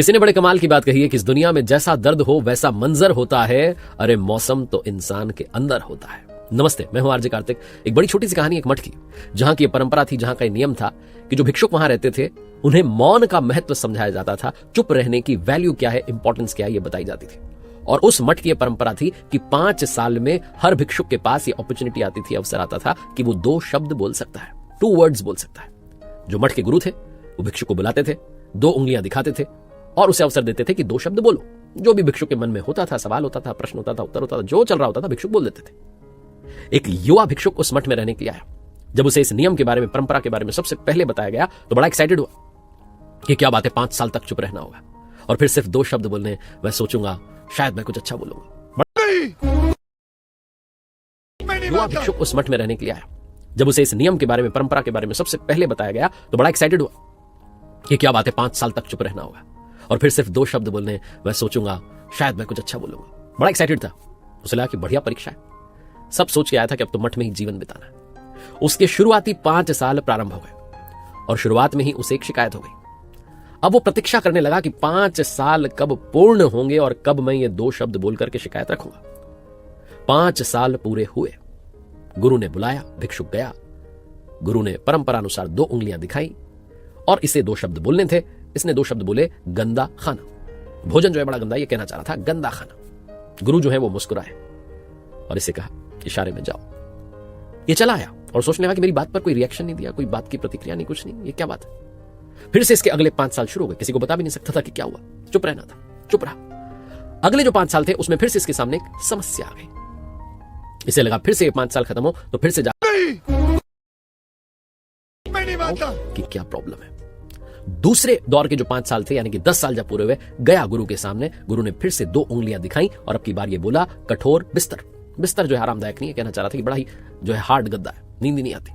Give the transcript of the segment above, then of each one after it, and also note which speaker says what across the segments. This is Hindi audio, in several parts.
Speaker 1: किसी ने बड़े कमाल की बात कही है कि इस दुनिया में जैसा दर्द हो वैसा मंजर होता है। अरे मौसम तो इंसान के अंदर होता है। नमस्ते, मैं हूं आरजे कार्तिक। एक बड़ी छोटी सी कहानी एक मठ की, जहां की परंपरा थी, जहां का नियम था कि जो भिक्षुक वहां रहते थे उन्हें मौन का महत्व समझाया जाता था। चुप रहने की वैल्यू क्या है, इंपॉर्टेंस क्या है, ये बताई जाती थी। और उस मठ की परंपरा थी कि 5 साल में हर भिक्षुक के पास ये अपॉर्चुनिटी आती थी, अवसर आता था कि वो 2 शब्द बोल सकता है, 2 वर्ड्स बोल सकता है। जो मठ के गुरु थे वो भिक्षुक को बुलाते थे, 2 उंगलियां दिखाते थे और उसे अवसर देते थे कि 2 शब्द बोलो। जो भी भिक्षुक के मन में होता था, सवाल होता था, प्रश्न होता था, उत्तर होता था, जो चल रहा होता था, भिक्षुक बोल देते थे। एक युवा भिक्षुक उस मठ में रहने के लिए आया। जब उसे इस नियम के बारे में, परंपरा के बारे में सबसे पहले बताया गया तो बड़ा एक्साइटेड हुआ कि क्या बात है, 5 साल तक चुप रहना होगा और फिर सिर्फ 2 शब्द बोलने। मैं सोचूंगा शायद मैं कुछ अच्छा बोलूंगा। युवा भिक्षुक उस मठ में रहने के लिए आया। जब उसे इस नियम के बारे में, परंपरा के बारे में सबसे पहले बताया गया तो बड़ा एक्साइटेड हुआ कि क्या बात है, 5 साल तक चुप रहना होगा और फिर सिर्फ 2 शब्द बोलने। मैं सोचूंगा शायद मैं कुछ अच्छा बोलूंगा। बड़ा एक्साइटेड था। उसे लगा कि बढ़िया परीक्षा है। सब सोच के आया था कि अब तो मठ में ही जीवन बिताना है। उसके शुरुआती 5 साल प्रारंभ हो गए और शुरुआत में ही उसे एक शिकायत हो गई। अब वो प्रतीक्षा करने लगा कि 5 साल कब पूर्ण होंगे और कब मैं ये 2 शब्द बोलकर के शिकायत रखूंगा। 5 साल पूरे हुए। गुरु ने बुलाया, भिक्षुक गया। गुरु ने परंपरा अनुसार 2 उंगलियां दिखाई और इसे 2 शब्द बोलने थे। इसने 2 शब्द बोले, गंदा खाना। भोजन जो है बड़ा गंदा, ये कहना चाह रहा था, गंदा खाना। गुरु जो है वो मुस्कुराए और इसे कहा, इशारे में जाओ। ये चला आया और सोचने लगा कि मेरी बात पर कोई रिएक्शन नहीं दिया, कोई बात की प्रतिक्रिया नहीं, कुछ नहीं, ये क्या बात है। फिर से इसके अगले 5 साल शुरू हो गए। किसी को बता भी नहीं सकता था कि क्या हुआ। चुप रहना था, चुप रहा। अगले जो 5 साल थे उसमें फिर से इसके सामने एक समस्या आ गई। इसे लगा फिर से ये 5 साल खत्म हो तो फिर से कि क्या प्रॉब्लम है। दूसरे दौर के जो 5 साल थे, यानी कि 10 साल जब पूरे हुए, गया गुरु के सामने। गुरु ने फिर से 2 उंगलियां दिखाई और अब की बार ये बोला, कठोर बिस्तर। बिस्तर जो है आरामदायक नहीं है, कहना चाह रहा था कि बड़ा ही जो है हार्ड गद्दा है, नींद ही नहीं आती।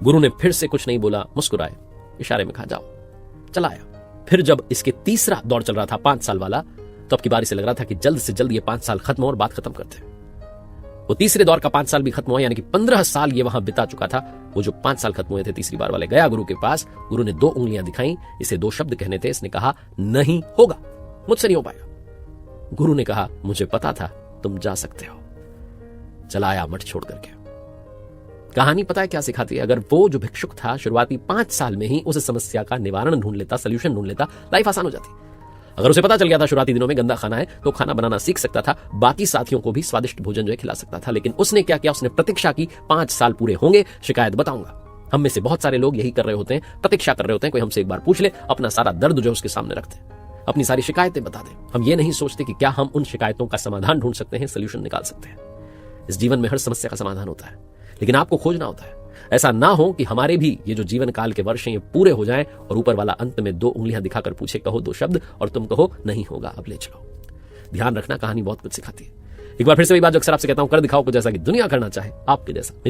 Speaker 1: गुरु ने फिर से कुछ नहीं बोला, मुस्कुराए, इशारे में कहा, जाओ। चला आया। फिर जब इसके तीसरा दौर चल रहा था 5 साल वाला, तो अब की बार इसे लग रहा था कि जल्द से जल्द ये 5 साल खत्म हो और बात खत्म करते। वो तीसरे दौर का 5 साल भी खत्म हुआ, यानी कि 15 साल ये वहां बिता चुका था। वो जो 5 साल खत्म हुए थे तीसरी बार वाले, गया गुरु के पास। गुरु ने 2 उंगलियां दिखाई, इसे 2 शब्द कहने थे। इसने कहा, नहीं होगा, मुझसे नहीं हो पाएगा। गुरु ने कहा, मुझे पता था तुम जा सकते हो। चला आया मठ छोड़ करके। कहानी पता है क्या सिखाती है? अगर वो जो भिक्षुक था शुरुआती 5 साल में ही उस समस्या का निवारण ढूंढ लेता, सोल्यूशन ढूंढ लेता, लाइफ आसान हो जाती। अगर उसे पता चल गया था शुरुआती दिनों में गंदा खाना है, तो खाना बनाना सीख सकता था, बाकी साथियों को भी स्वादिष्ट भोजन जो है खिला सकता था। लेकिन उसने क्या किया? उसने प्रतीक्षा की, 5 साल पूरे होंगे, शिकायत बताऊंगा। हम में से बहुत सारे लोग यही कर रहे होते हैं, प्रतीक्षा कर रहे होते हैं, कोई हमसे एक बार पूछ ले, अपना सारा दर्द जो है उसके सामने रखते हैं, अपनी सारी शिकायतें बता दें। हम ये नहीं सोचते कि क्या हम उन शिकायतों का समाधान ढूंढ सकते हैं, सोल्यूशन निकाल सकते हैं। इस जीवन में हर समस्या का समाधान होता है, लेकिन आपको खोजना होता है। ऐसा ना हो कि हमारे भी ये जो जीवन काल के वर्ष हैं ये पूरे हो जाएं और ऊपर वाला अंत में 2 उंगलियां दिखाकर पूछे, कहो 2 शब्द, और तुम कहो नहीं होगा, अब ले चलो। ध्यान रखना, कहानी बहुत कुछ सिखाती है। एक बार फिर से वही बात जो अक्सर आपसे कहता हूं, कर दिखाओ कुछ जैसा कि दुनिया करना चाहे आपके जैसा।